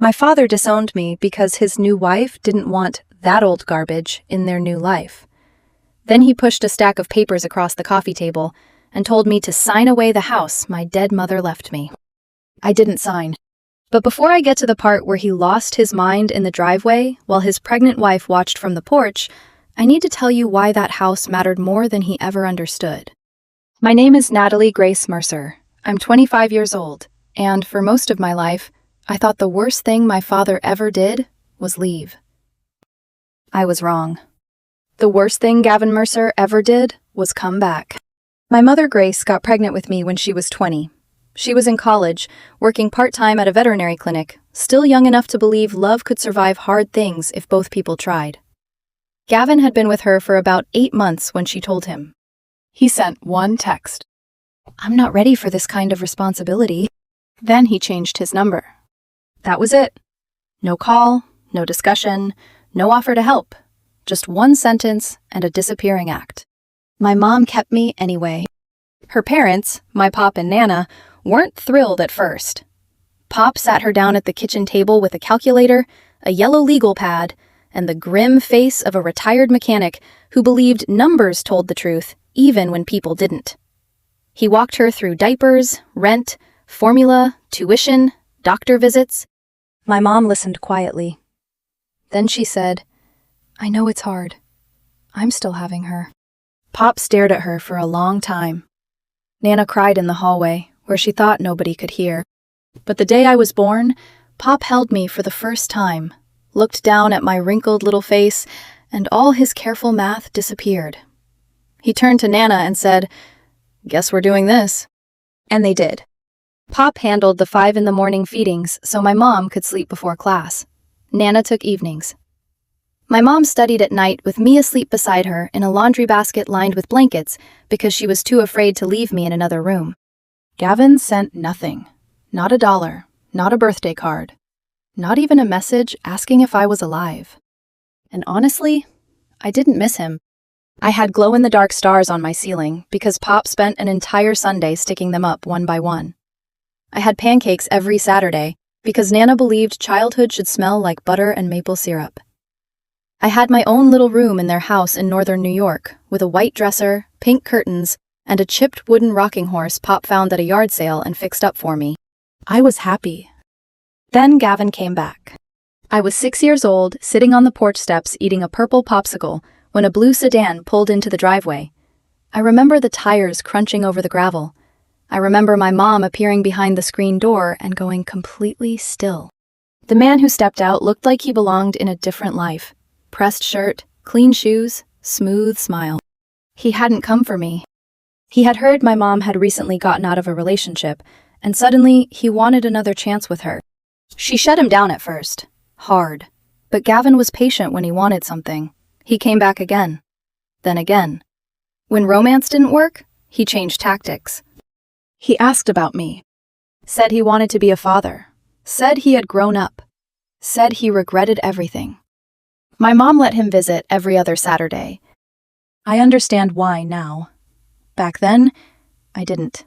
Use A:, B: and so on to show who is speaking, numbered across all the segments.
A: My father disowned me because his new wife didn't want that old garbage in their new life. Then he pushed a stack of papers across the coffee table and told me to sign away the house my dead mother left me. I didn't sign. But before I get to the part where he lost his mind in the driveway while his pregnant wife watched from the porch, I need to tell you why that house mattered more than he ever understood. My name is Natalie Grace Mercer. I'm 25 years old, and for most of my life, I thought the worst thing my father ever did was leave. I was wrong. The worst thing Gavin Mercer ever did was come back. My mother Grace got pregnant with me when she was 20. She was in college, working part-time at a veterinary clinic, still young enough to believe love could survive hard things if both people tried. Gavin had been with her for about 8 months when she told him. He sent one text. "I'm not ready for this kind of responsibility." Then he changed his number. That was it. No call, no discussion, no offer to help. Just one sentence and a disappearing act. My mom kept me anyway. Her parents, my Pop and Nana, weren't thrilled at first. Pop sat her down at the kitchen table with a calculator, a yellow legal pad, and the grim face of a retired mechanic who believed numbers told the truth, even when people didn't. He walked her through diapers, rent, formula, tuition, doctor visits. My mom listened quietly. Then she said, "I know it's hard. I'm still having her." Pop stared at her for a long time. Nana cried in the hallway, where she thought nobody could hear. But the day I was born, Pop held me for the first time, looked down at my wrinkled little face, and all his careful math disappeared. He turned to Nana and said, "Guess we're doing this." And they did. Pop handled the 5 a.m. feedings so my mom could sleep before class. Nana took evenings. My mom studied at night with me asleep beside her in a laundry basket lined with blankets because she was too afraid to leave me in another room. Gavin sent nothing. Not a dollar, not a birthday card, not even a message asking if I was alive. And honestly, I didn't miss him. I had glow-in-the-dark stars on my ceiling because Pop spent an entire Sunday sticking them up one by one. I had pancakes every Saturday because Nana believed childhood should smell like butter and maple syrup. I had my own little room in their house in northern New York with a white dresser, pink curtains, and a chipped wooden rocking horse Pop found at a yard sale and fixed up for me. I was happy. Then Gavin came back. I was 6 years old, sitting on the porch steps eating a purple popsicle when a blue sedan pulled into the driveway. I remember the tires crunching over the gravel. I remember my mom appearing behind the screen door and going completely still. The man who stepped out looked like he belonged in a different life. Pressed shirt, clean shoes, smooth smile. He hadn't come for me. He had heard my mom had recently gotten out of a relationship, and suddenly he wanted another chance with her. She shut him down at first. Hard. But Gavin was patient when he wanted something. He came back again. Then again. When romance didn't work, he changed tactics. He asked about me. Said he wanted to be a father. Said he had grown up. Said he regretted everything. My mom let him visit every other Saturday. I understand why now. Back then, I didn't.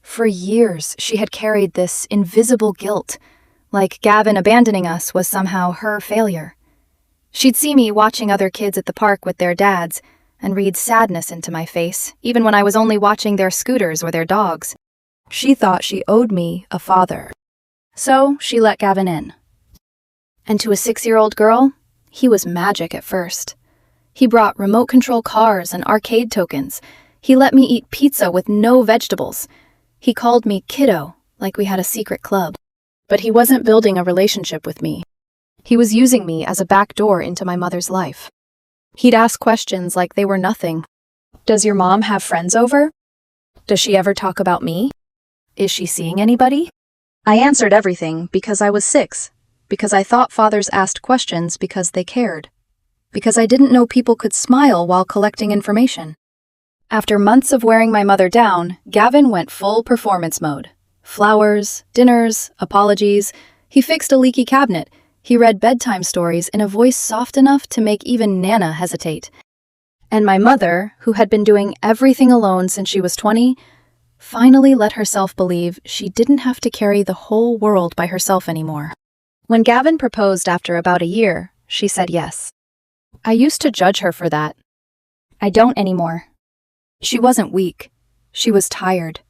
A: For years, she had carried this invisible guilt, like Gavin abandoning us was somehow her failure. She'd see me watching other kids at the park with their dads and read sadness into my face, even when I was only watching their scooters or their dogs. She thought she owed me a father. So she let Gavin in. And to a 6-year-old girl, he was magic at first. He brought remote control cars and arcade tokens. He let me eat pizza with no vegetables. He called me kiddo, like we had a secret club. But he wasn't building a relationship with me. He was using me as a back door into my mother's life. He'd ask questions like they were nothing. Does your mom have friends over? Does she ever talk about me? Is she seeing anybody? I answered everything because I was 6, because I thought fathers asked questions because they cared, because I didn't know people could smile while collecting information. After months of wearing my mother down, Gavin went full performance mode. Flowers, dinners, apologies. He fixed a leaky cabinet. He read bedtime stories in a voice soft enough to make even Nana hesitate. And my mother, who had been doing everything alone since she was 20, finally let herself believe she didn't have to carry the whole world by herself anymore. When Gavin proposed after about a year, she said yes. I used to judge her for that. I don't anymore. She wasn't weak. She was tired.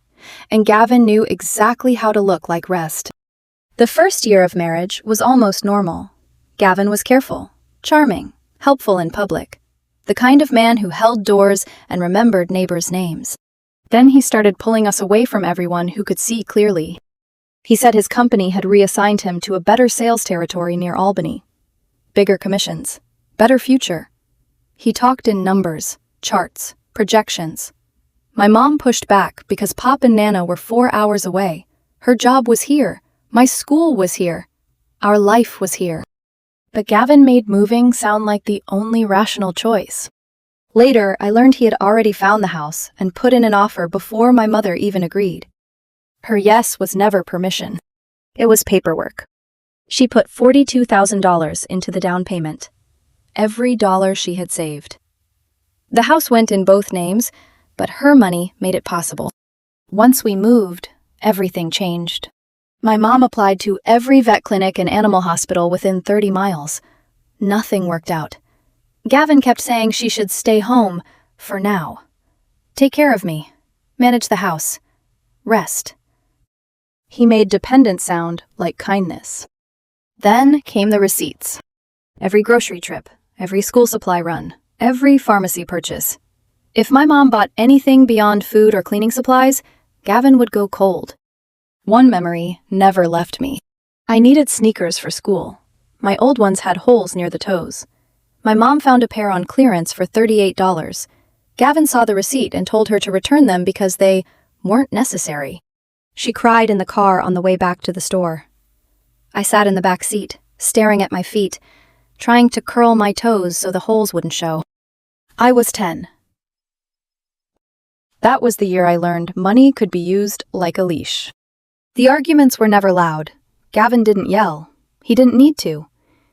A: And Gavin knew exactly how to look like rest. The first year of marriage was almost normal. Gavin was careful, charming, helpful in public. The kind of man who held doors and remembered neighbors' names. Then he started pulling us away from everyone who could see clearly. He said his company had reassigned him to a better sales territory near Albany. Bigger commissions, better future. He talked in numbers, charts, projections. My mom pushed back because Pop and Nana were 4 hours away. Her job was here. My school was here. Our life was here. But Gavin made moving sound like the only rational choice. Later, I learned he had already found the house and put in an offer before my mother even agreed. Her yes was never permission. It was paperwork. She put $42,000 into the down payment. Every dollar she had saved. The house went in both names, but her money made it possible. Once we moved, everything changed. My mom applied to every vet clinic and animal hospital within 30 miles. Nothing worked out. Gavin kept saying she should stay home, for now. Take care of me. Manage the house. Rest. He made dependent sound like kindness. Then came the receipts. Every grocery trip, every school supply run, every pharmacy purchase. If my mom bought anything beyond food or cleaning supplies, Gavin would go cold. One memory never left me. I needed sneakers for school. My old ones had holes near the toes. My mom found a pair on clearance for $38. Gavin saw the receipt and told her to return them because they weren't necessary. She cried in the car on the way back to the store. I sat in the back seat, staring at my feet, trying to curl my toes so the holes wouldn't show. I was 10. That was the year I learned money could be used like a leash. The arguments were never loud. Gavin didn't yell. He didn't need to.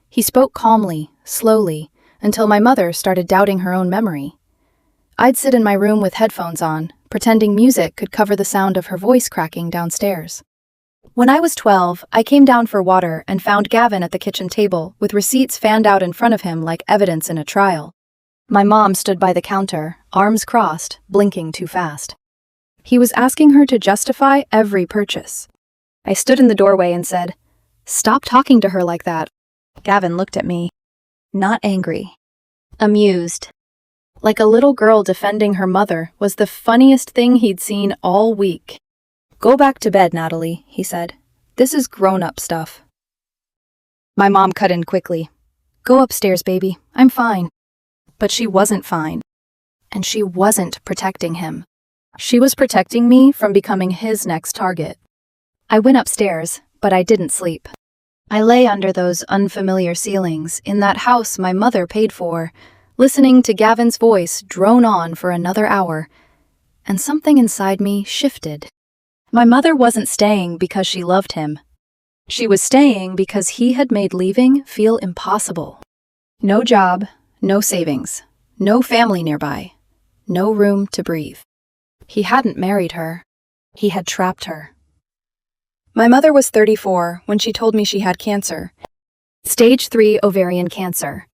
A: He spoke calmly, slowly, until my mother started doubting her own memory. I'd sit in my room with headphones on, pretending music could cover the sound of her voice cracking downstairs. When I was 12, I came down for water and found Gavin at the kitchen table with receipts fanned out in front of him like evidence in a trial. My mom stood by the counter, arms crossed, blinking too fast. He was asking her to justify every purchase. I stood in the doorway and said, "Stop talking to her like that." Gavin looked at me. Not angry. Amused. Like a little girl defending her mother was the funniest thing he'd seen all week. "Go back to bed, Natalie," he said. "This is grown-up stuff." My mom cut in quickly. "Go upstairs, baby. I'm fine." But she wasn't fine. And she wasn't protecting him. She was protecting me from becoming his next target. I went upstairs, but I didn't sleep. I lay under those unfamiliar ceilings in that house my mother paid for, listening to Gavin's voice drone on for another hour, and something inside me shifted. My mother wasn't staying because she loved him. She was staying because he had made leaving feel impossible. No job, no savings, no family nearby, no room to breathe. He hadn't married her. He had trapped her. My mother was 34 when she told me she had cancer. Stage 3 ovarian cancer.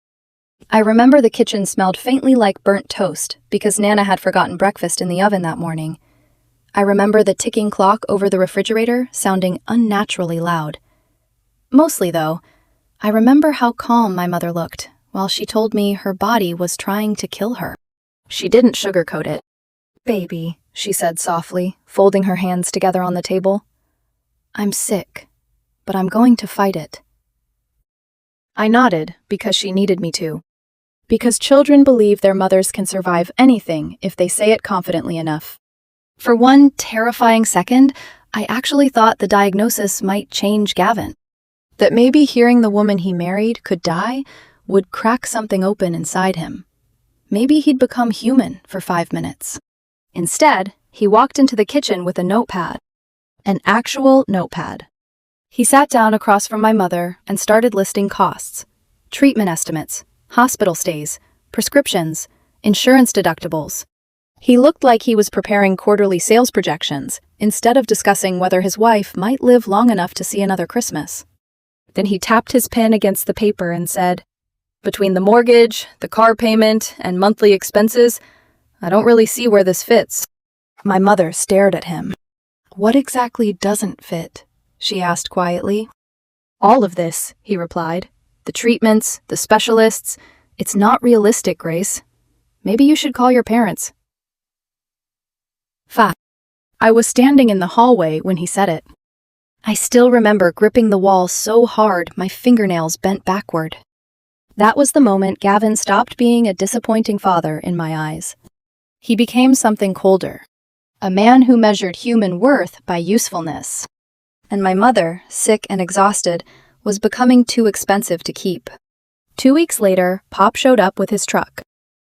A: I remember the kitchen smelled faintly like burnt toast because Nana had forgotten breakfast in the oven that morning. I remember the ticking clock over the refrigerator sounding unnaturally loud. Mostly, though, I remember how calm my mother looked while she told me her body was trying to kill her. She didn't sugarcoat it. "Baby," she said softly, folding her hands together on the table. "I'm sick, but I'm going to fight it." I nodded because she needed me to. Because children believe their mothers can survive anything if they say it confidently enough. For one terrifying second, I actually thought the diagnosis might change Gavin. That maybe hearing the woman he married could die would crack something open inside him. Maybe he'd become human for 5 minutes. Instead, he walked into the kitchen with a notepad. An actual notepad. He sat down across from my mother and started listing costs. Treatment estimates, hospital stays, prescriptions, insurance deductibles. He looked like he was preparing quarterly sales projections instead of discussing whether his wife might live long enough to see another Christmas. Then he tapped his pen against the paper and said, "Between the mortgage, the car payment, and monthly expenses, I don't really see where this fits." My mother stared at him. "What exactly doesn't fit?" she asked quietly. "All of this," he replied. "The treatments, the specialists. It's not realistic, Grace. Maybe you should call your parents." 5. I was standing in the hallway when he said it. I still remember gripping the wall so hard my fingernails bent backward. That was the moment Gavin stopped being a disappointing father in my eyes. He became something colder, a man who measured human worth by usefulness. And my mother, sick and exhausted, was becoming too expensive to keep. 2 weeks later, Pop showed up with his truck.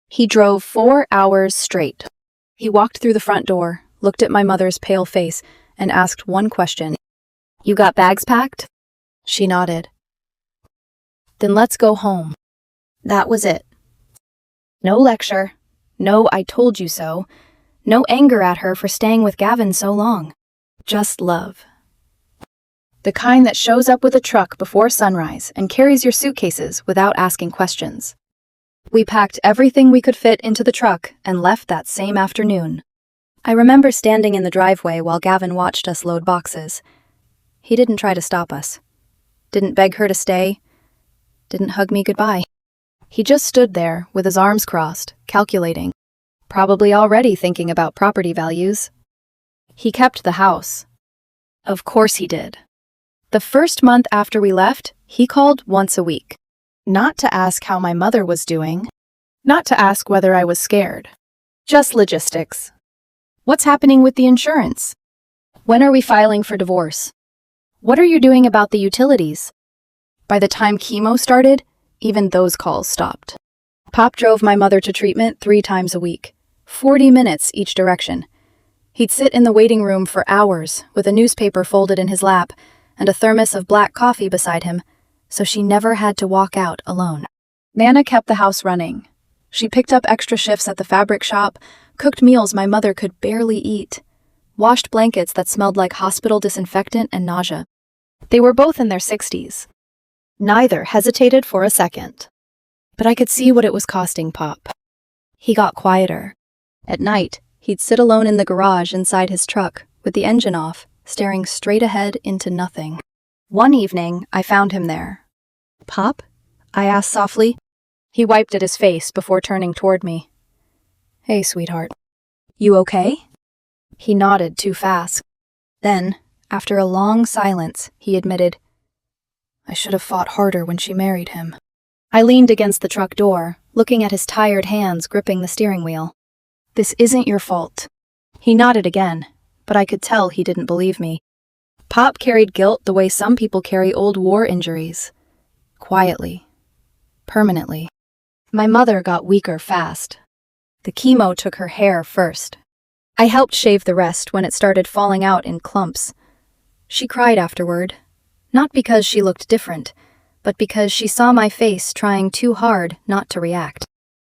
A: He drove 4 hours straight. He walked through the front door, looked at my mother's pale face, and asked one question. "You got bags packed?" She nodded. "Then let's go home." That was it. No lecture. No "I told you so." No anger at her for staying with Gavin so long. Just love. The kind that shows up with a truck before sunrise and carries your suitcases without asking questions. We packed everything we could fit into the truck and left that same afternoon. I remember standing in the driveway while Gavin watched us load boxes. He didn't try to stop us. Didn't beg her to stay. Didn't hug me goodbye. He just stood there with his arms crossed, calculating. Probably already thinking about property values. He kept the house. Of course he did. The first month after we left, he called once a week. Not to ask how my mother was doing. Not to ask whether I was scared. Just logistics. What's happening with the insurance? When are we filing for divorce? What are you doing about the utilities? By the time chemo started, even those calls stopped. Pop drove my mother to treatment 3 times a week, 40 minutes each direction. He'd sit in the waiting room for hours with a newspaper folded in his lap and a thermos of black coffee beside him, so she never had to walk out alone. Nana kept the house running. She picked up extra shifts at the fabric shop, cooked meals my mother could barely eat, washed blankets that smelled like hospital disinfectant and nausea. They were both in their 60s. Neither hesitated for a second. But I could see what it was costing Pop. He got quieter. At night, he'd sit alone in the garage inside his truck, with the engine off, staring straight ahead into nothing. One evening, I found him there. "Pop?" I asked softly. He wiped at his face before turning toward me. "Hey, sweetheart. You okay?" He nodded too fast. Then, after a long silence, he admitted, "I should have fought harder when she married him." I leaned against the truck door, looking at his tired hands gripping the steering wheel. "This isn't your fault." He nodded again, but I could tell he didn't believe me. Pop carried guilt the way some people carry old war injuries. Quietly. Permanently. My mother got weaker fast. The chemo took her hair first. I helped shave the rest when it started falling out in clumps. She cried afterward, not because she looked different, but because she saw my face trying too hard not to react.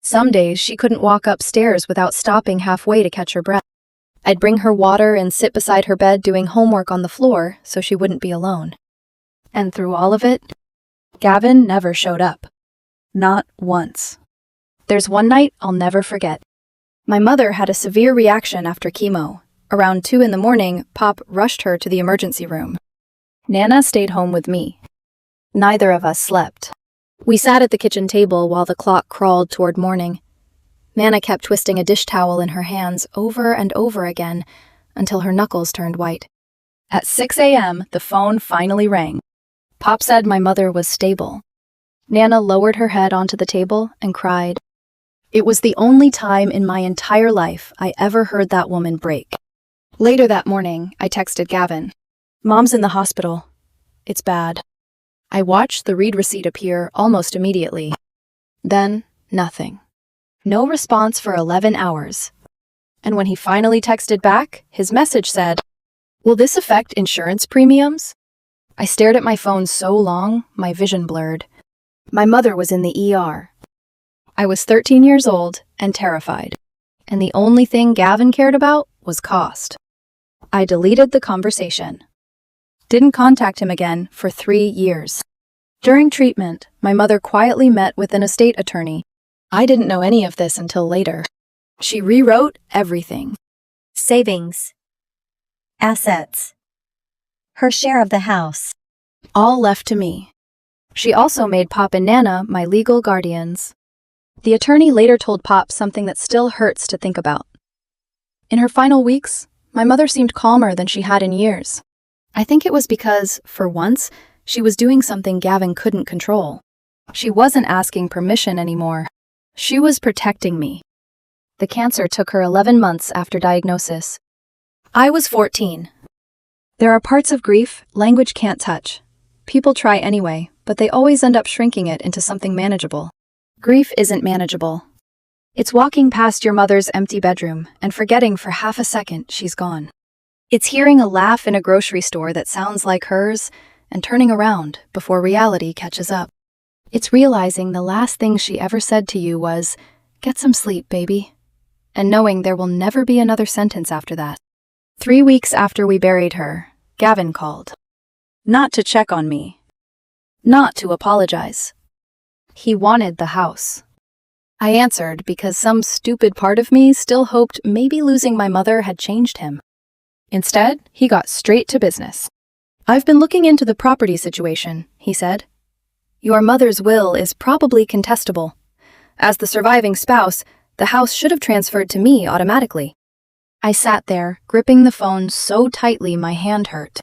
A: Some days she couldn't walk upstairs without stopping halfway to catch her breath. I'd bring her water and sit beside her bed doing homework on the floor so she wouldn't be alone. And through all of it, Gavin never showed up. Not once. There's one night I'll never forget. My mother had a severe reaction after chemo. Around 2 in the morning, Pop rushed her to the emergency room. Nana stayed home with me. Neither of us slept. We sat at the kitchen table while the clock crawled toward morning. Nana kept twisting a dish towel in her hands over and over again until her knuckles turned white. At 6 a.m., the phone finally rang. Pop said my mother was stable. Nana lowered her head onto the table and cried. It was the only time in my entire life I ever heard that woman break. Later that morning, I texted Gavin. "Mom's in the hospital. It's bad." I watched the read receipt appear almost immediately. Then, nothing. No response for 11 hours. And when he finally texted back, his message said, "Will this affect insurance premiums?" I stared at my phone so long, my vision blurred. My mother was in the ER. I was 13 years old and terrified. And the only thing Gavin cared about was cost. I deleted the conversation. Didn't contact him again for 3 years. During treatment, my mother quietly met with an estate attorney. I didn't know any of this until later. She rewrote everything.
B: Savings. Assets. Her share of the house.
A: All left to me. She also made Pop and Nana my legal guardians. The attorney later told Pop something that still hurts to think about. In her final weeks, my mother seemed calmer than she had in years. I think it was because, for once, she was doing something Gavin couldn't control. She wasn't asking permission anymore. She was protecting me. The cancer took her 11 months after diagnosis. I was 14. There are parts of grief language can't touch. People try anyway, but they always end up shrinking it into something manageable. Grief isn't manageable. It's walking past your mother's empty bedroom and forgetting for half a second she's gone. It's hearing a laugh in a grocery store that sounds like hers and turning around before reality catches up. It's realizing the last thing she ever said to you was, "Get some sleep, baby," and knowing there will never be another sentence after that. 3 weeks after we buried her, Gavin called. Not to check on me. Not to apologize. He wanted the house. I answered because some stupid part of me still hoped maybe losing my mother had changed him. Instead, he got straight to business. "I've been looking into the property situation," he said. "Your mother's will is probably contestable. As the surviving spouse, the house should have transferred to me automatically." I sat there, gripping the phone so tightly my hand hurt.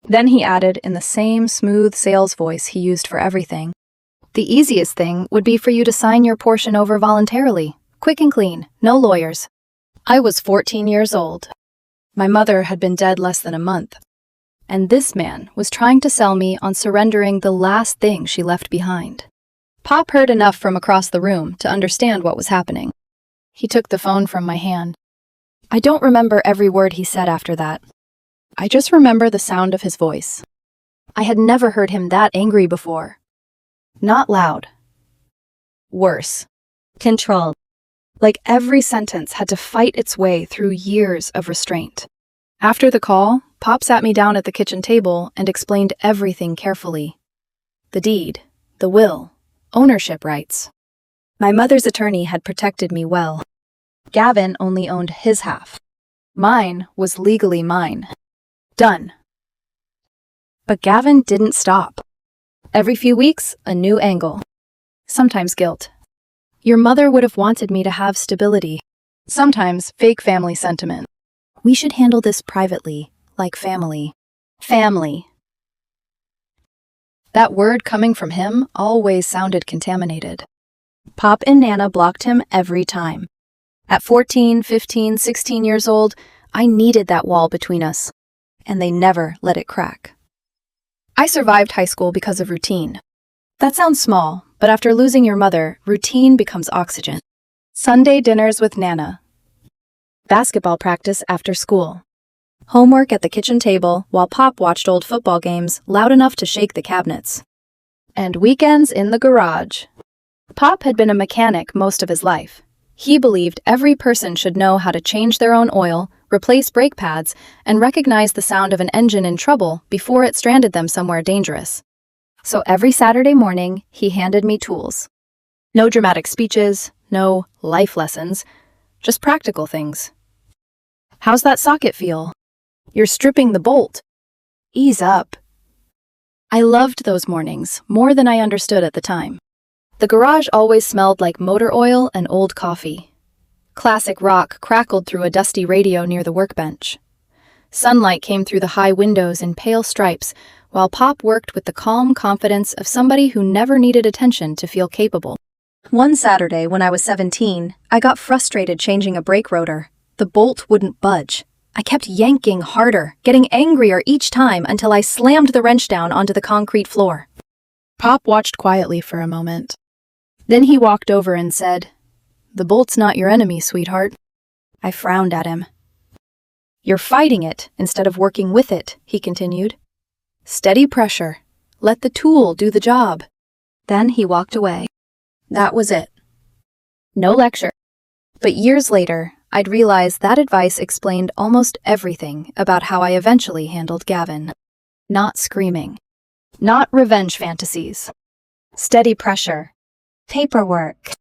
A: Then he added in the same smooth sales voice he used for everything, "The easiest thing would be for you to sign your portion over voluntarily, quick and clean, no lawyers." I was 14 years old. My mother had been dead less than a month. And this man was trying to sell me on surrendering the last thing she left behind. Pop heard enough from across the room to understand what was happening. He took the phone from my hand. I don't remember every word he said after that. I just remember the sound of his voice. I had never heard him that angry before. Not loud. Worse.
B: Controlled.
A: Like every sentence had to fight its way through years of restraint. After the call, Pop sat me down at the kitchen table and explained everything carefully. The deed, the will, ownership rights. My mother's attorney had protected me well. Gavin only owned his half. Mine was legally mine. Done. But Gavin didn't stop. Every few weeks, a new angle. Sometimes guilt. Your mother would have wanted me to have stability. Sometimes fake family sentiment. We should handle this privately, like family. Family. That word coming from him always sounded contaminated. Pop and Nana blocked him every time. At 14, 15, 16 years old, I needed that wall between us, and they never let it crack. I survived high school because of routine. That sounds small, but after losing your mother, routine becomes oxygen. Sunday dinners with Nana. Basketball practice after school. Homework at the kitchen table while Pop watched old football games loud enough to shake the cabinets. And weekends in the garage. Pop had been a mechanic most of his life. He believed every person should know how to change their own oil, replace brake pads, and recognize the sound of an engine in trouble before it stranded them somewhere dangerous. So every Saturday morning, he handed me tools. No dramatic speeches, no life lessons, just practical things. How's that socket feel? You're stripping the bolt. Ease up. I loved those mornings more than I understood at the time. The garage always smelled like motor oil and old coffee. Classic rock crackled through a dusty radio near the workbench. Sunlight came through the high windows in pale stripes, while Pop worked with the calm confidence of somebody who never needed attention to feel capable. One Saturday when I was 17, I got frustrated changing a brake rotor. The bolt wouldn't budge. I kept yanking harder, getting angrier each time until I slammed the wrench down onto the concrete floor. Pop watched quietly for a moment. Then he walked over and said, "The bolt's not your enemy, sweetheart." I frowned at him. "You're fighting it instead of working with it," he continued. "Steady pressure. Let the tool do the job." Then he walked away. That was it. No lecture. But years later, I'd realized that advice explained almost everything about how I eventually handled Gavin. Not screaming. Not revenge fantasies. steady pressure,
B: paperwork,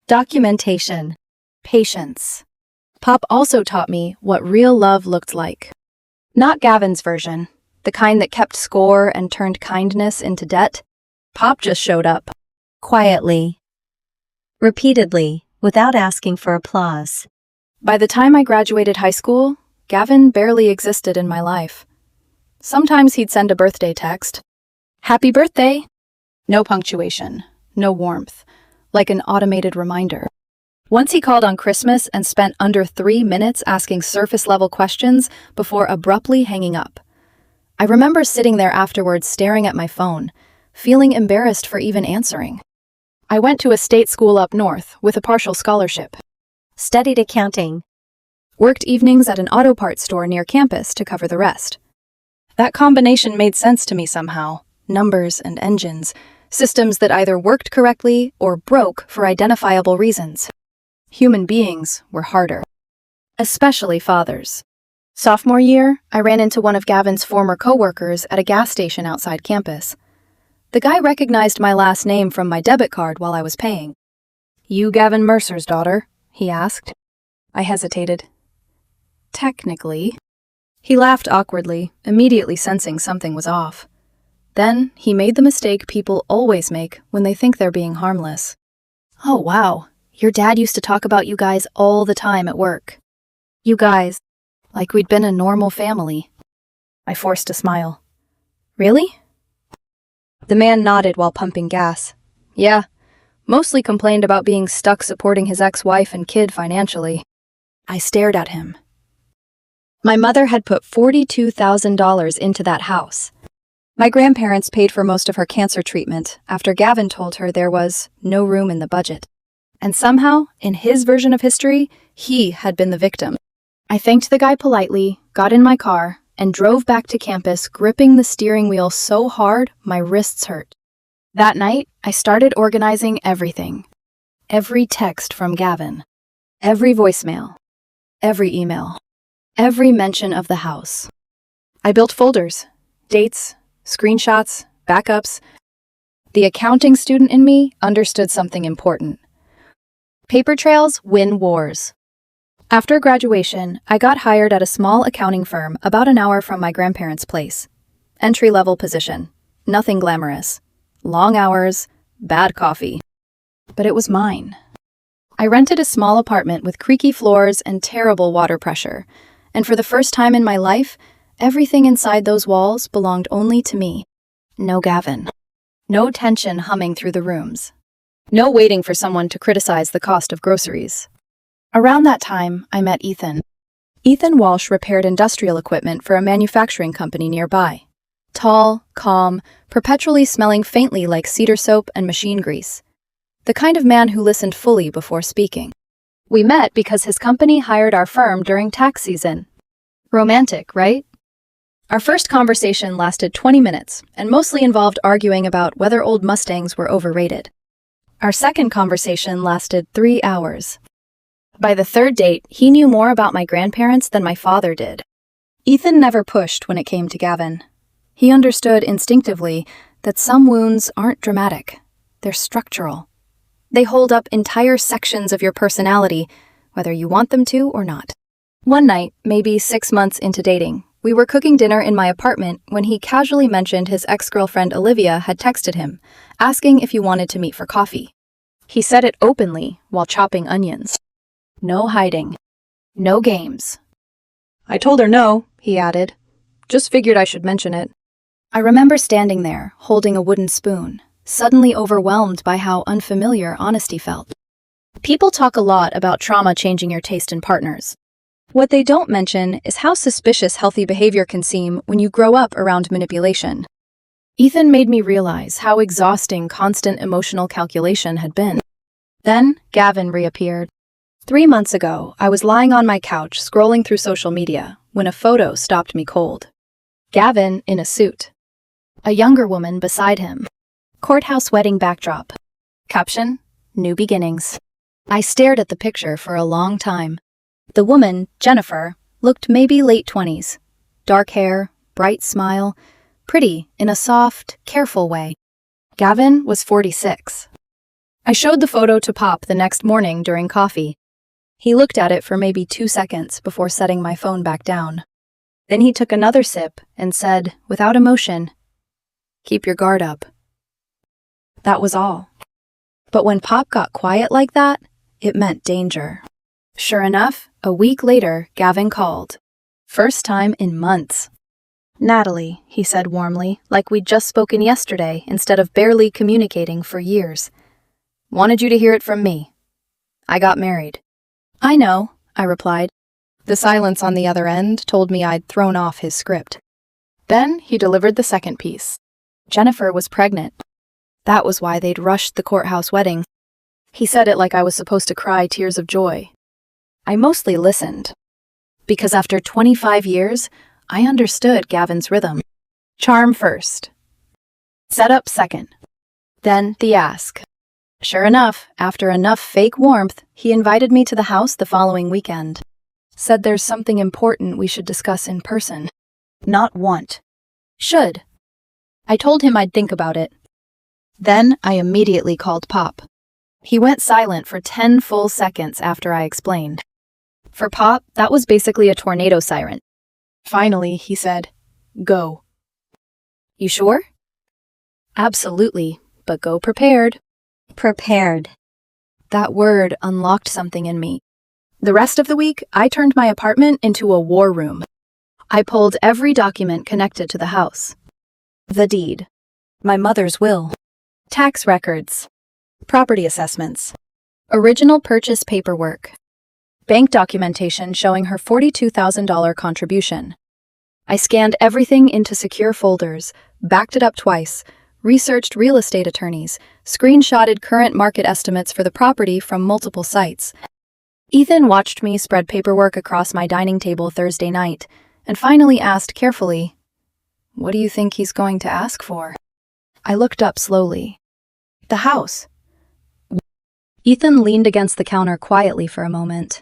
A: documentation, patience. Pop also taught me what real love looked like. Not Gavin's version, the kind that kept score and turned kindness into debt. Pop just showed up.
B: quietly, repeatedly, without asking for applause.
A: By the time I graduated high school, Gavin barely existed in my life. Sometimes he'd send a birthday text. Happy birthday! No punctuation, no warmth, like an automated reminder. Once he called on Christmas and spent under 3 minutes asking surface-level questions before abruptly hanging up. I remember sitting there afterwards staring at my phone, feeling embarrassed for even answering. I went to a state school up north with a partial scholarship.
B: Studied accounting,
A: Worked evenings at an auto parts store near campus to cover the rest. That combination made sense to me somehow. Numbers and engines, systems that either worked correctly or broke for identifiable reasons. Human beings were harder. Especially fathers. Sophomore year, I ran into one of Gavin's former coworkers at a gas station outside campus. The guy recognized my last name from my debit card while I was paying. "You Gavin Mercer's daughter?" he asked. I hesitated. Technically. He laughed awkwardly, immediately sensing something was off. Then he made the mistake people always make when they think they're being harmless. "Oh wow, your dad used to talk about you guys all the time at work." You guys, like we'd been a normal family. I forced a smile. "Really?" The man nodded while pumping gas. "Yeah, mostly complained about being stuck supporting his ex-wife and kid financially." I stared at him. My mother had put $42,000 into that house. My grandparents paid for most of her cancer treatment after Gavin told her there was no room in the budget. And somehow, in his version of history, he had been the victim. I thanked the guy politely, got in my car, and drove back to campus, gripping the steering wheel so hard my wrists hurt. That night, I started organizing everything. Every text from Gavin. Every voicemail. Every email. Every mention of the house. I built folders. Dates, screenshots, backups. The accounting student in me understood something important. Paper trails win wars. After graduation, I got hired at a small accounting firm about an hour from my grandparents' place. Entry-level position. Nothing glamorous. Long hours, bad coffee. But it was mine. I rented a small apartment with creaky floors and terrible water pressure, and for the first time in my life, everything inside those walls belonged only to me. No Gavin. No tension humming through the rooms. No waiting for someone to criticize the cost of groceries. Around that time, I met Ethan. Ethan Walsh repaired industrial equipment for a manufacturing company nearby. Tall, calm, perpetually smelling faintly like cedar soap and machine grease. The kind of man who listened fully before speaking. We met because his company hired our firm during tax season. Romantic, right? Our first conversation lasted 20 minutes and mostly involved arguing about whether old Mustangs were overrated. Our second conversation lasted 3 hours. By the third date, he knew more about my grandparents than my father did. Ethan never pushed when it came to Gavin. He understood instinctively that some wounds aren't dramatic, they're structural. They hold up entire sections of your personality, whether you want them to or not. One night, maybe 6 months into dating, we were cooking dinner in my apartment when he casually mentioned his ex-girlfriend Olivia had texted him, asking if he wanted to meet for coffee. He said it openly while chopping onions. No hiding. No games. "I told her no," he added. "Just figured I should mention it." I remember standing there, holding a wooden spoon, suddenly overwhelmed by how unfamiliar honesty felt. People talk a lot about trauma changing your taste in partners. What they don't mention is how suspicious healthy behavior can seem when you grow up around manipulation. Ethan made me realize how exhausting constant emotional calculation had been. Then, Gavin reappeared. 3 months ago, I was lying on my couch scrolling through social media when a photo stopped me cold. Gavin in a suit. A younger woman beside him. Courthouse wedding backdrop. Caption, "New beginnings." I stared at the picture for a long time. The woman, Jennifer, looked maybe late 20s. Dark hair, bright smile, pretty in a soft, careful way. Gavin was 46. I showed the photo to Pop the next morning during coffee. He looked at it for maybe 2 seconds before setting my phone back down. Then he took another sip and said, without emotion, "Keep your guard up." That was all. But when Pop got quiet like that, it meant danger. Sure enough, a week later, Gavin called. First time in months. "Natalie," he said warmly, like we'd just spoken yesterday instead of barely communicating for years. "Wanted you to hear it from me. I got married." "I know," I replied. The silence on the other end told me I'd thrown off his script. Then he delivered the second piece. Jennifer was pregnant. That was why they'd rushed the courthouse wedding. He said it like I was supposed to cry tears of joy. I mostly listened, because after 25 years, I understood Gavin's rhythm. Charm first. Set up second. Then the ask. Sure enough, after enough fake warmth, he invited me to the house the following weekend. Said there's something important we should discuss in person. Not want. Should. I told him I'd think about it. Then I immediately called Pop. He went silent for 10 full seconds after I explained. For Pop, that was basically a tornado siren. Finally, he said, "Go." "You sure?" "Absolutely, but go prepared."
B: Prepared.
A: That word unlocked something in me. The rest of the week, I turned my apartment into a war room. I pulled every document connected to the house. The deed. My mother's will. Tax records. Property assessments. Original purchase paperwork. Bank documentation showing her $42,000 contribution. I scanned everything into secure folders, backed it up twice, researched real estate attorneys, screenshotted current market estimates for the property from multiple sites. Ethan watched me spread paperwork across my dining table Thursday night, and finally asked carefully, "What do you think he's going to ask for?" I looked up slowly. "The house." Ethan leaned against the counter quietly for a moment.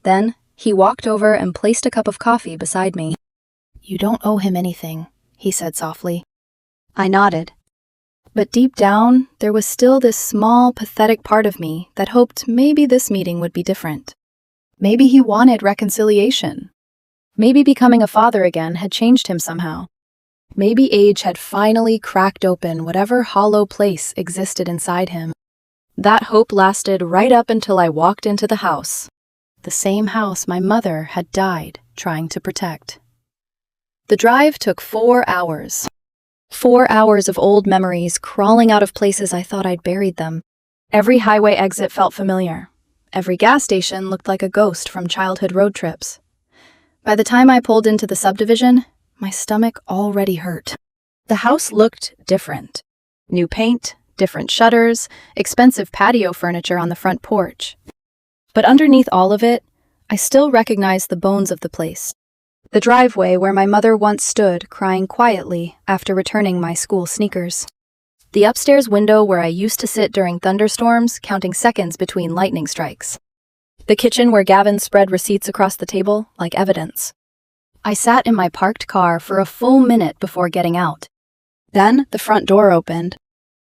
A: Then, he walked over and placed a cup of coffee beside me. "You don't owe him anything," he said softly. I nodded. But deep down, there was still this small, pathetic part of me that hoped maybe this meeting would be different. Maybe he wanted reconciliation. Maybe becoming a father again had changed him somehow. Maybe age had finally cracked open whatever hollow place existed inside him. That hope lasted right up until I walked into the house. The same house my mother had died trying to protect. The drive took 4 hours. 4 hours of old memories crawling out of places I thought I'd buried them. Every highway exit felt familiar. Every gas station looked like a ghost from childhood road trips. By the time I pulled into the subdivision, my stomach already hurt. The house looked different. New paint, different shutters, expensive patio furniture on the front porch. But underneath all of it, I still recognized the bones of the place. The driveway where my mother once stood crying quietly after returning my school sneakers. The upstairs window where I used to sit during thunderstorms, counting seconds between lightning strikes. The kitchen where Gavin spread receipts across the table like evidence. I sat in my parked car for a full minute before getting out. Then the front door opened.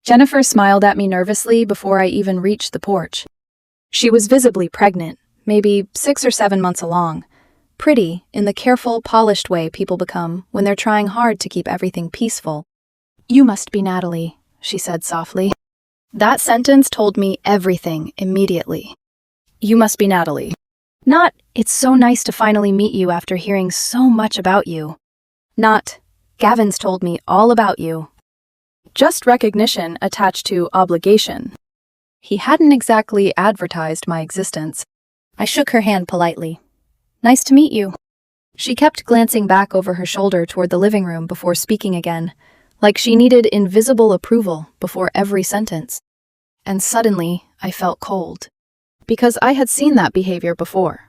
A: Jennifer smiled at me nervously before I even reached the porch. She was visibly pregnant, maybe 6 or 7 months along. Pretty, in the careful, polished way people become when they're trying hard to keep everything peaceful. "You must be Natalie," she said softly. That sentence told me everything immediately. You must be Natalie. Not, "It's so nice to finally meet you after hearing so much about you." Not, "Gavin's told me all about you." Just recognition attached to obligation. He hadn't exactly advertised my existence. I shook her hand politely. "Nice to meet you." She kept glancing back over her shoulder toward the living room before speaking again, like she needed invisible approval before every sentence. And suddenly, I felt cold. Because I had seen that behavior before.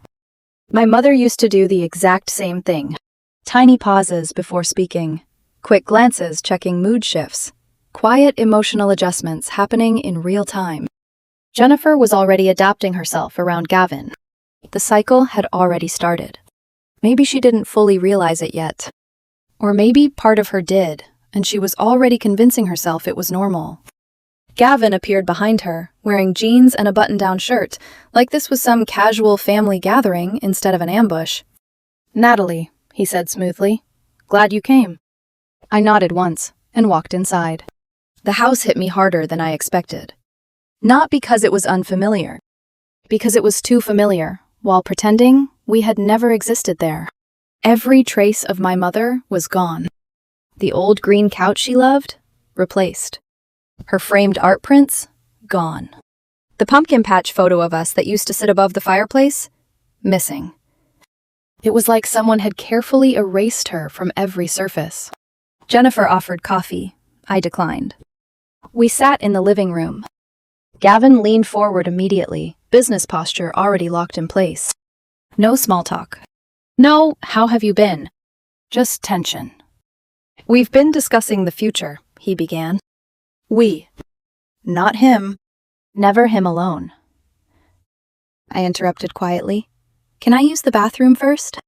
A: My mother used to do the exact same thing. Tiny pauses before speaking, quick glances checking mood shifts, quiet emotional adjustments happening in real time. Jennifer was already adapting herself around Gavin. The cycle had already started. Maybe she didn't fully realize it yet. Or maybe part of her did, and she was already convincing herself it was normal. Gavin appeared behind her, wearing jeans and a button-down shirt, like this was some casual family gathering instead of an ambush. "Natalie," he said smoothly. "Glad you came." I nodded once and walked inside. The house hit me harder than I expected. Not because it was unfamiliar, because it was too familiar, while pretending we had never existed there. Every trace of my mother was gone. The old green couch she loved, replaced. Her framed art prints, gone. The pumpkin patch photo of us that used to sit above the fireplace, missing. It was like someone had carefully erased her from every surface. Jennifer offered coffee. I declined. We sat in the living room. Gavin leaned forward immediately, business posture already locked in place. No small talk. No, how have you been? Just tension. "We've been discussing the future," he began. "We. Not him. Never him alone." I interrupted quietly. "Can I use the bathroom first?"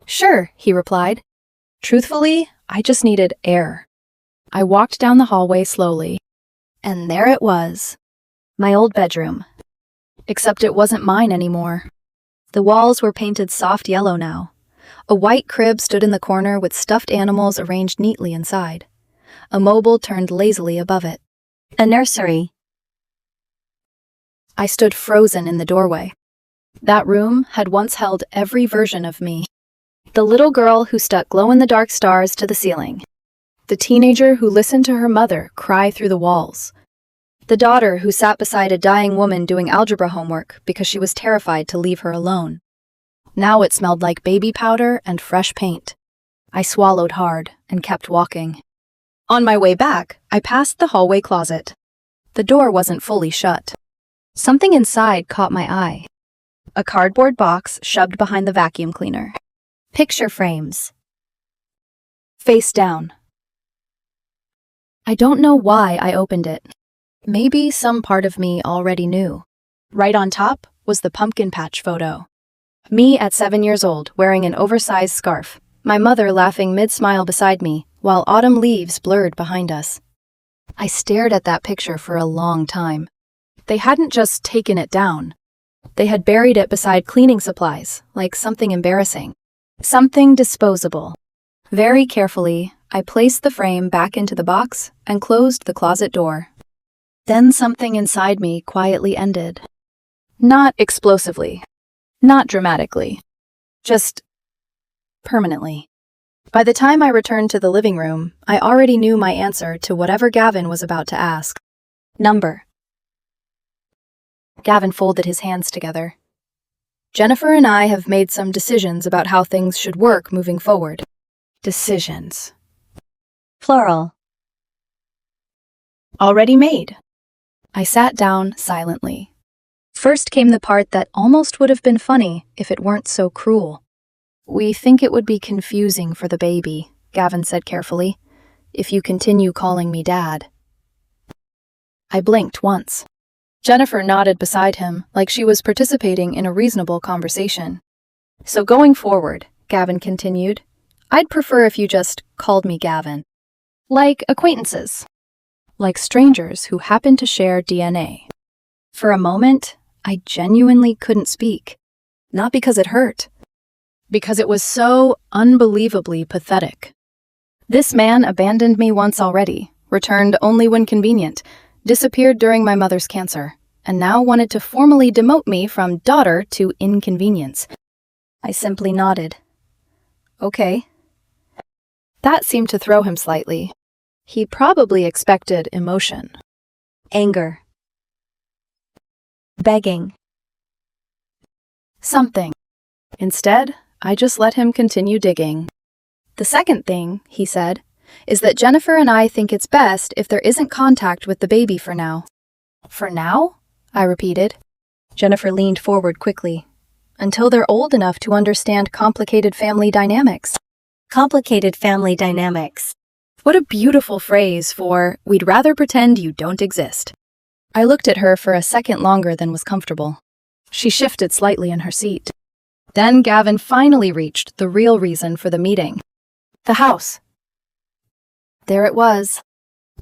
A: "Sure," he replied. Truthfully, I just needed air. I walked down the hallway slowly. And there it was. My old bedroom. Except it wasn't mine anymore. The walls were painted soft yellow now. A white crib stood in the corner with stuffed animals arranged neatly inside. A mobile turned lazily above it.
B: A nursery.
A: I stood frozen in the doorway. That room had once held every version of me. The little girl who stuck glow-in-the-dark stars to the ceiling. The teenager who listened to her mother cry through the walls. The daughter who sat beside a dying woman doing algebra homework because she was terrified to leave her alone. Now it smelled like baby powder and fresh paint. I swallowed hard and kept walking. On my way back, I passed the hallway closet. The door wasn't fully shut. Something inside caught my eye. A cardboard box shoved behind the vacuum cleaner. Picture frames. Face down. I don't know why I opened it. Maybe some part of me already knew. Right on top was the pumpkin patch photo. Me at 7 years old, wearing an oversized scarf. My mother laughing mid-smile beside me, while autumn leaves blurred behind us. I stared at that picture for a long time. They hadn't just taken it down. They had buried it beside cleaning supplies, like something embarrassing. Something disposable. Very carefully, I placed the frame back into the box and closed the closet door. Then something inside me quietly ended. Not explosively. Not dramatically. Just permanently. By the time I returned to the living room, I already knew my answer to whatever Gavin was about to ask. Number. Gavin folded his hands together. Jennifer and I have made some decisions about how things should work moving forward. Decisions.
B: Plural.
A: Already made. I sat down silently. First came the part that almost would have been funny if it weren't so cruel. "We think it would be confusing for the baby," Gavin said carefully, "if you continue calling me Dad." I blinked once. Jennifer nodded beside him like she was participating in a reasonable conversation. "So going forward," Gavin continued, "I'd prefer if you just called me Gavin. Like acquaintances. Like strangers who happen to share DNA." For a moment, I genuinely couldn't speak. Not because it hurt. Because it was so unbelievably pathetic. This man abandoned me once already, returned only when convenient, disappeared during my mother's cancer, and now wanted to formally demote me from daughter to inconvenience. I simply nodded. Okay. That seemed to throw him slightly. He probably expected emotion.
B: Anger. Begging.
A: Something. Instead, I just let him continue digging. "The second thing," he said, "is that Jennifer and I think it's best if there isn't contact with the baby for now." "For now?" I repeated. Jennifer leaned forward quickly. "Until they're old enough to understand complicated family dynamics."
B: Complicated family dynamics.
A: What a beautiful phrase for, "we'd rather pretend you don't exist." I looked at her for a second longer than was comfortable. She shifted slightly in her seat. Then Gavin finally reached the real reason for the meeting. The house. There it was.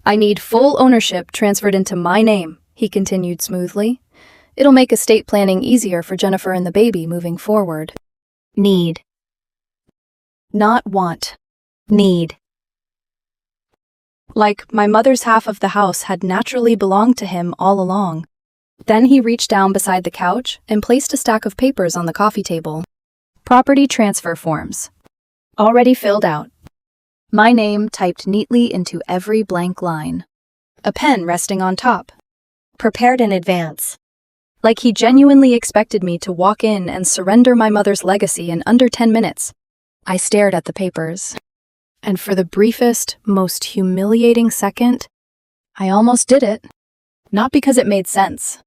A: I need full ownership transferred into my name, he continued smoothly. It'll make estate planning easier for Jennifer and the baby moving forward.
B: Need.
A: Not want.
B: Need.
A: Like my mother's half of the house had naturally belonged to him all along. Then he reached down beside the couch and placed a stack of papers on the coffee table. Property transfer forms. Already filled out. My name typed neatly into every blank line. A pen resting on top.
B: Prepared in advance.
A: Like he genuinely expected me to walk in and surrender my mother's legacy in under 10 minutes. I stared at the papers. And for the briefest, most humiliating second, I almost did it. Not because it made sense.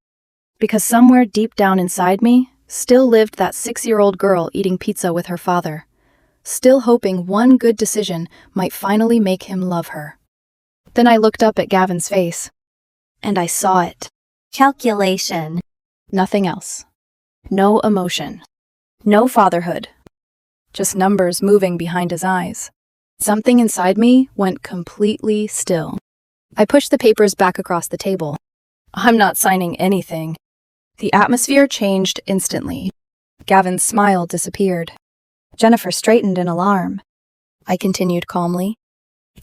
A: Because somewhere deep down inside me still lived that 6-year-old girl eating pizza with her father, still hoping one good decision might finally make him love her. Then I looked up at Gavin's face, and I saw it.
B: Calculation.
A: Nothing else. No emotion. No fatherhood. Just numbers moving behind his eyes. Something inside me went completely still. I pushed the papers back across the table. I'm not signing anything. The atmosphere changed instantly. Gavin's smile disappeared. Jennifer straightened in alarm. I continued calmly.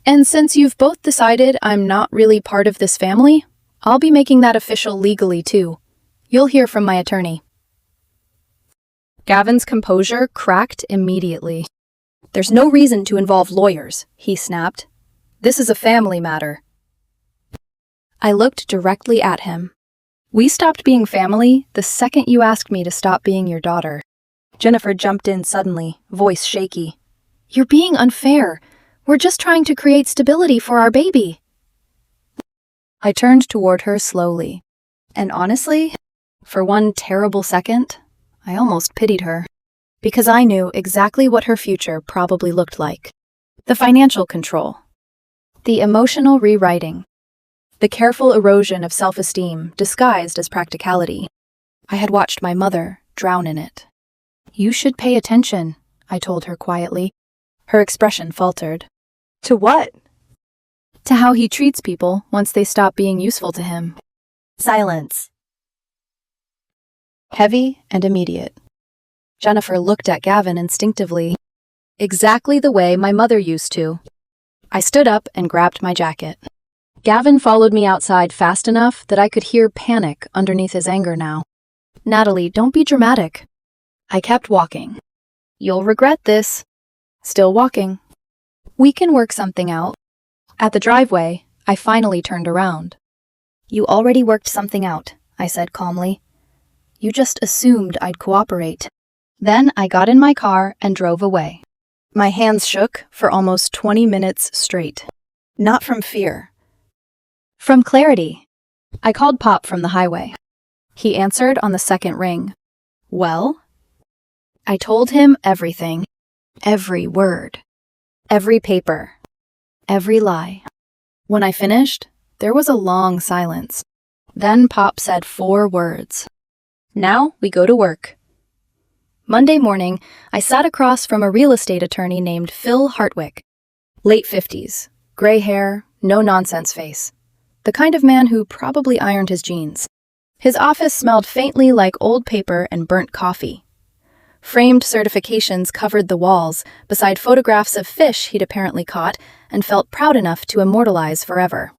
A: And since you've both decided I'm not really part of this family, I'll be making that official legally too. You'll hear from my attorney. Gavin's composure cracked immediately. There's no reason to involve lawyers, he snapped. This is a family matter. I looked directly at him. We stopped being family the second you asked me to stop being your daughter. Jennifer jumped in suddenly, voice shaky. You're being unfair. We're just trying to create stability for our baby. I turned toward her slowly. And honestly, for one terrible second, I almost pitied her. Because I knew exactly what her future probably looked like. The financial control. The emotional rewriting. The careful erosion of self-esteem disguised as practicality. I had watched my mother drown in it. You should pay attention, I told her quietly. Her expression faltered. To what? To how he treats people once they stop being useful to him.
B: Silence.
A: Heavy and immediate. Jennifer looked at Gavin instinctively. Exactly the way my mother used to. I stood up and grabbed my jacket. Gavin followed me outside fast enough that I could hear panic underneath his anger now. Natalie, don't be dramatic. I kept walking. You'll regret this. Still walking. We can work something out. At the driveway, I finally turned around. You already worked something out, I said calmly. You just assumed I'd cooperate. Then I got in my car and drove away. My hands shook for almost 20 minutes straight. Not from fear. From clarity. I called Pop from the highway. He answered on the second ring. Well? I told him everything. Every word. Every paper. Every lie. When I finished, there was a long silence. Then Pop said 4 words. Now we go to work. Monday morning, I sat across from a real estate attorney named Phil Hartwick. Late 50s, gray hair, no-nonsense face. The kind of man who probably ironed his jeans. His office smelled faintly like old paper and burnt coffee. Framed certifications covered the walls, beside photographs of fish he'd apparently caught and felt proud enough to immortalize forever.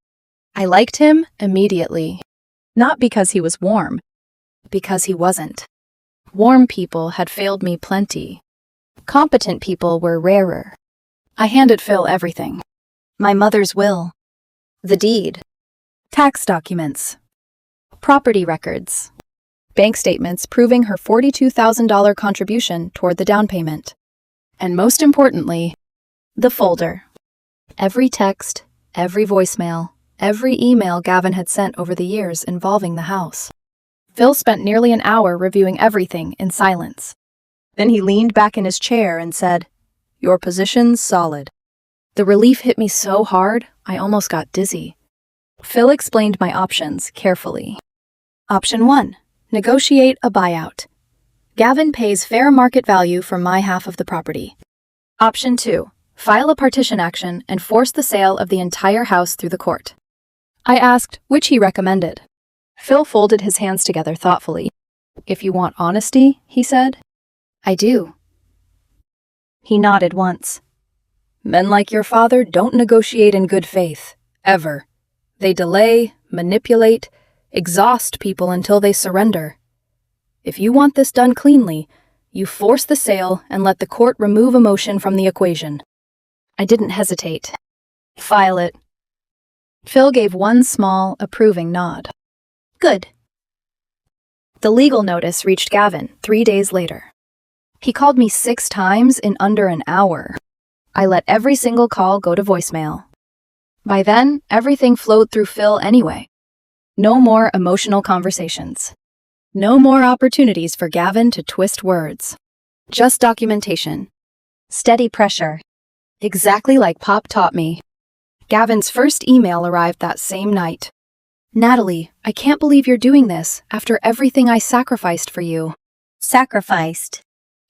A: I liked him immediately. Not because he was warm. Because he wasn't. Warm people had failed me plenty. Competent people were rarer. I handed Phil everything. My mother's will. The deed. Tax documents. Property records. Bank statements proving her $42,000 contribution toward the down payment. And most importantly, the folder. Every text, every voicemail, every email Gavin had sent over the years involving the house. Phil spent nearly an hour reviewing everything in silence. Then he leaned back in his chair and said, "Your position's solid." The relief hit me so hard, I almost got dizzy. Phil explained my options carefully. Option 1. Negotiate a buyout. Gavin pays fair market value for my half of the property. Option 2. file a partition action, and force the sale of the entire house through the court. I asked which he recommended. Phil folded his hands together thoughtfully. If you want honesty, he said. I do. He nodded once. Men like your father don't negotiate in good faith, ever. They delay, manipulate, exhaust people until they surrender. If you want this done cleanly, you force the sale and let the court remove emotion from the equation. I didn't hesitate. File it. Phil gave one small, approving nod. Good. The legal notice reached Gavin 3 days later. He called me 6 times in under an hour. I let every single call go to voicemail. By then, everything flowed through Phil anyway. No more emotional conversations. No more opportunities for Gavin to twist words. Just documentation.
B: Steady pressure.
A: Exactly like Pop taught me. Gavin's first email arrived that same night. Natalie, I can't believe you're doing this after everything I sacrificed for you.
B: Sacrificed.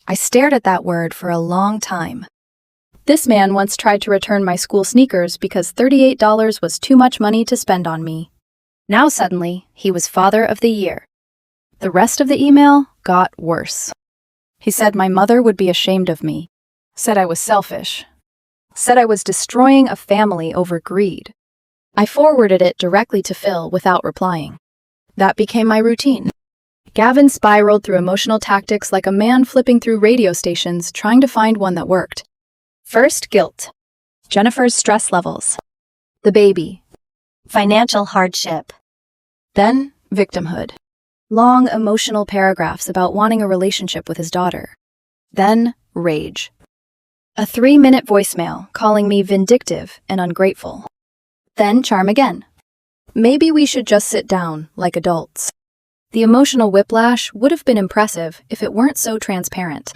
A: I stared at that word for a long time. This man once tried to return my school sneakers because $38 was too much money to spend on me. Now suddenly, he was Father of the Year. The rest of the email got worse. He said my mother would be ashamed of me. Said I was selfish. Said I was destroying a family over greed. I forwarded it directly to Phil without replying. That became my routine. Gavin spiraled through emotional tactics like a man flipping through radio stations trying to find one that worked. First, guilt. Jennifer's stress levels. The baby.
B: Financial hardship.
A: Then, victimhood. Long emotional paragraphs about wanting a relationship with his daughter. Then, rage. A 3-minute voicemail calling me vindictive and ungrateful. Then charm again. Maybe we should just sit down like adults. The emotional whiplash would have been impressive if it weren't so transparent.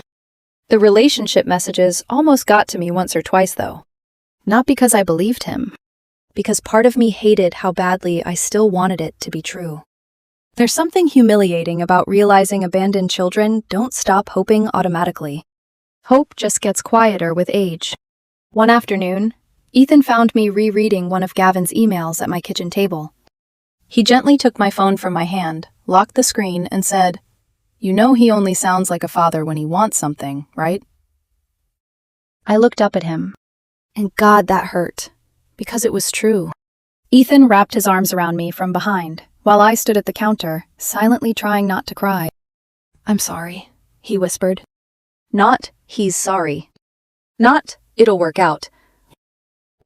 A: The relationship messages almost got to me once or twice, though. Not because I believed him. Because part of me hated how badly I still wanted it to be true. There's something humiliating about realizing abandoned children don't stop hoping automatically. Hope just gets quieter with age. One afternoon, Ethan found me rereading one of Gavin's emails at my kitchen table. He gently took my phone from my hand, locked the screen, and said, "You know he only sounds like a father when he wants something, right?" I looked up at him, and God, that hurt, because it was true. Ethan wrapped his arms around me from behind, while I stood at the counter, silently trying not to cry. "I'm sorry," he whispered. Not, "He's sorry." Not, "It'll work out."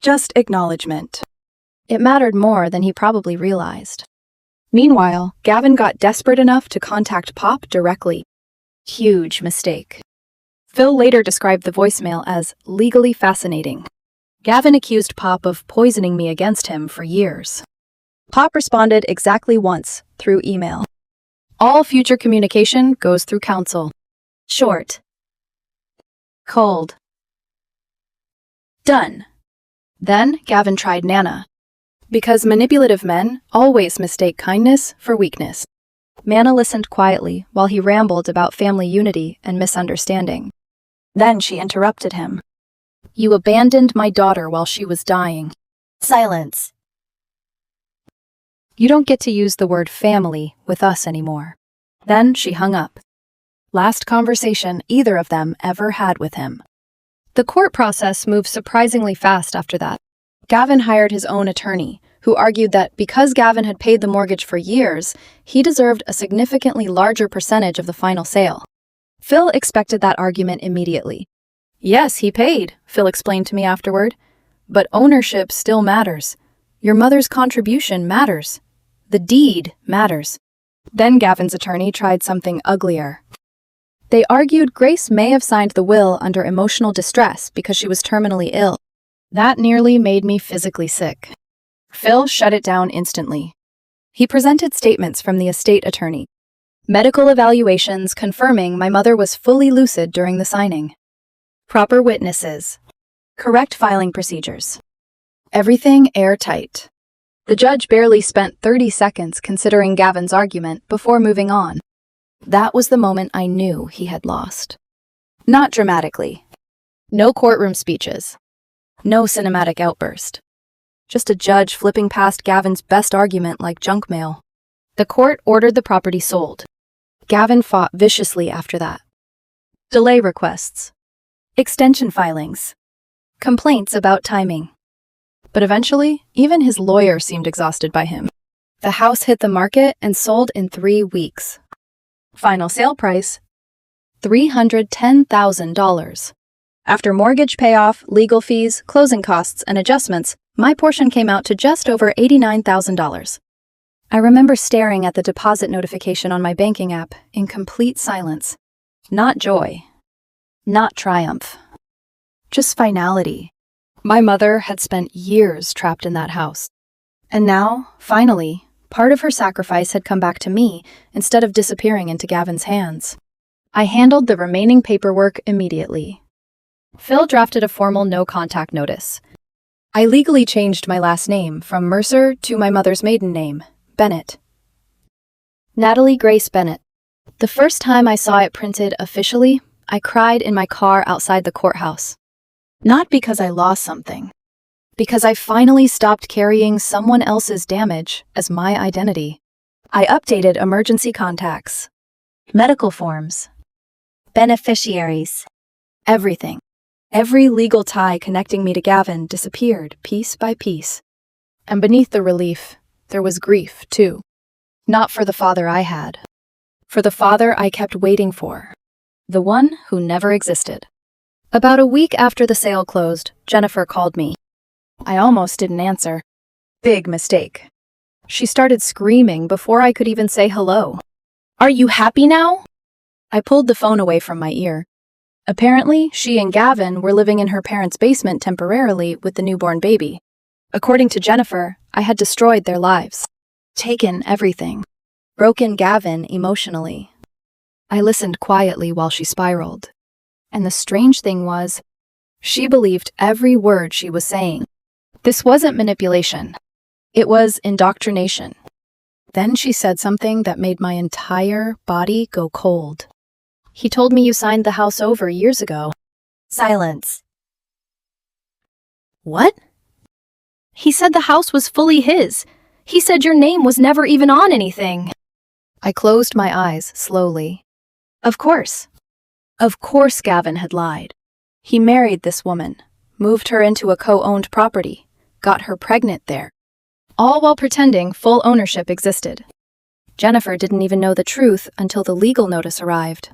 A: Just acknowledgement. It mattered more than he probably realized. Meanwhile, Gavin got desperate enough to contact Pop directly. Huge mistake. Phil later described the voicemail as legally fascinating. Gavin accused Pop of poisoning me against him for years. Pop responded exactly once, through email. All future communication goes through counsel. Short. Cold. Done. Then Gavin tried Nana. Because manipulative men always mistake kindness for weakness. Nana listened quietly while he rambled about family unity and misunderstanding. Then she interrupted him. "You abandoned my daughter while she was dying."
B: Silence.
A: "You don't get to use the word family with us anymore." Then she hung up. Last conversation either of them ever had with him. The court process moved surprisingly fast after that. Gavin hired his own attorney, who argued that because Gavin had paid the mortgage for years, he deserved a significantly larger percentage of the final sale. Phil expected that argument immediately. "Yes, he paid," Phil explained to me afterward. "But ownership still matters. Your mother's contribution matters. The deed matters." Then Gavin's attorney tried something uglier. They argued Grace may have signed the will under emotional distress because she was terminally ill. That nearly made me physically sick. Phil shut it down instantly. He presented statements from the estate attorney. Medical evaluations confirming my mother was fully lucid during the signing. Proper witnesses. Correct filing procedures. Everything airtight. The judge barely spent 30 seconds considering Gavin's argument before moving on. That was the moment I knew he had lost. Not dramatically. No courtroom speeches. No cinematic outburst. Just a judge flipping past Gavin's best argument like junk mail. The court ordered the property sold. Gavin fought viciously after that. Delay requests. Extension filings. Complaints about timing. But eventually, even his lawyer seemed exhausted by him. The house hit the market and sold in 3 weeks. Final sale price, $310,000. After mortgage payoff, legal fees, closing costs, and adjustments, my portion came out to just over $89,000. I remember staring at the deposit notification on my banking app in complete silence. Not joy. Not triumph. Just finality. My mother had spent years trapped in that house. And now, finally, part of her sacrifice had come back to me instead of disappearing into Gavin's hands. I handled the remaining paperwork immediately. Phil drafted a formal no-contact notice. I legally changed my last name from Mercer to my mother's maiden name, Bennett. Natalie Grace Bennett. The first time I saw it printed officially, I cried in my car outside the courthouse. Not because I lost something. Because I finally stopped carrying someone else's damage as my identity. I updated emergency contacts, medical forms,
B: Beneficiaries.
A: everything. Every legal tie connecting me to Gavin disappeared piece by piece. And beneath the relief, there was grief, too. Not for the father I had. For the father I kept waiting for. The one who never existed. About a week after the sale closed, Jennifer called me. I almost didn't answer. Big mistake. She started screaming before I could even say hello. "Are you happy now?" I pulled the phone away from my ear. Apparently, she and Gavin were living in her parents' basement temporarily with the newborn baby. According to Jennifer, I had destroyed their lives. Taken everything. Broken Gavin emotionally. I listened quietly while she spiraled. And the strange thing was, she believed every word she was saying. This wasn't manipulation. It was indoctrination. Then she said something that made my entire body go cold. "He told me you signed the house over years ago."
B: Silence.
A: What? "He said the house was fully his. He said your name was never even on anything." I closed my eyes slowly. Of course. Of course Gavin had lied. He married this woman, moved her into a co-owned property, got her pregnant there, all while pretending full ownership existed. Jennifer didn't even know the truth until the legal notice arrived.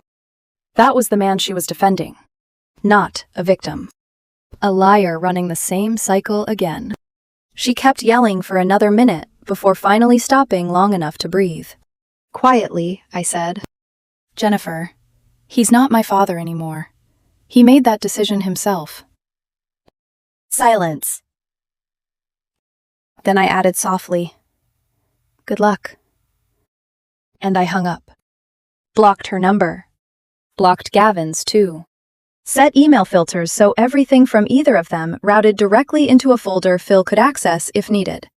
A: That was the man she was defending, not a victim. A liar running the same cycle again. She kept yelling for another minute before finally stopping long enough to breathe. Quietly, I said, "Jennifer, he's not my father anymore. He made that decision himself."
B: Silence.
A: Then I added softly, "Good luck." And I hung up. Blocked her number. Blocked Gavin's, too. Set email filters so everything from either of them routed directly into a folder Phil could access if needed.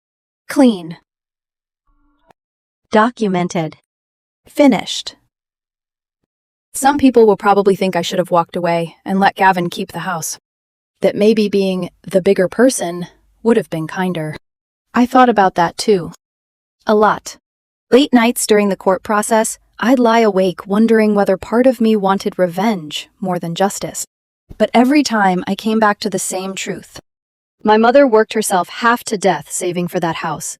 A: Clean.
B: Documented.
A: Finished. Some people will probably think I should have walked away and let Gavin keep the house. That maybe being the bigger person would have been kinder. I thought about that too. A lot. Late nights during the court process, I'd lie awake wondering whether part of me wanted revenge more than justice. But every time I came back to the same truth. My mother worked herself half to death saving for that house.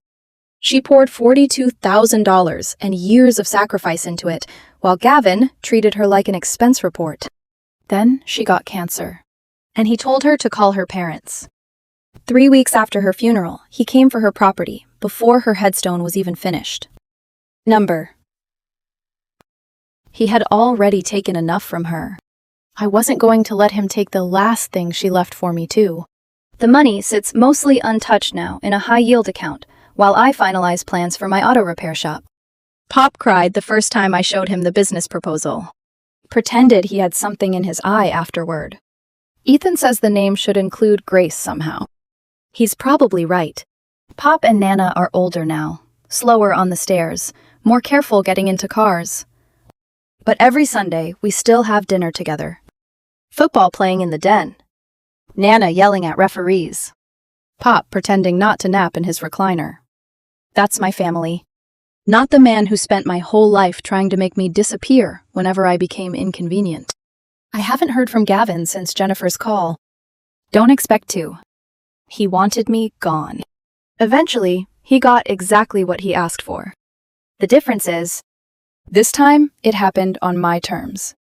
A: She poured $42,000 and years of sacrifice into it, while Gavin treated her like an expense report. Then she got cancer, and he told her to call her parents. 3 weeks after her funeral, he came for her property, before her headstone was even finished. Number. He had already taken enough from her. I wasn't going to let him take the last thing she left for me, too. The money sits mostly untouched now in a high-yield account, while I finalize plans for my auto repair shop. Pop cried the first time I showed him the business proposal. Pretended he had something in his eye afterward. Ethan says the name should include Grace somehow. He's probably right. Pop and Nana are older now, slower on the stairs, more careful getting into cars. But every Sunday, we still have dinner together. Football playing in the den. Nana yelling at referees. Pop pretending not to nap in his recliner. That's my family. Not the man who spent my whole life trying to make me disappear whenever I became inconvenient. I haven't heard from Gavin since Jennifer's call. Don't expect to. He wanted me gone. Eventually, he got exactly what he asked for. The difference is, this time it happened on my terms.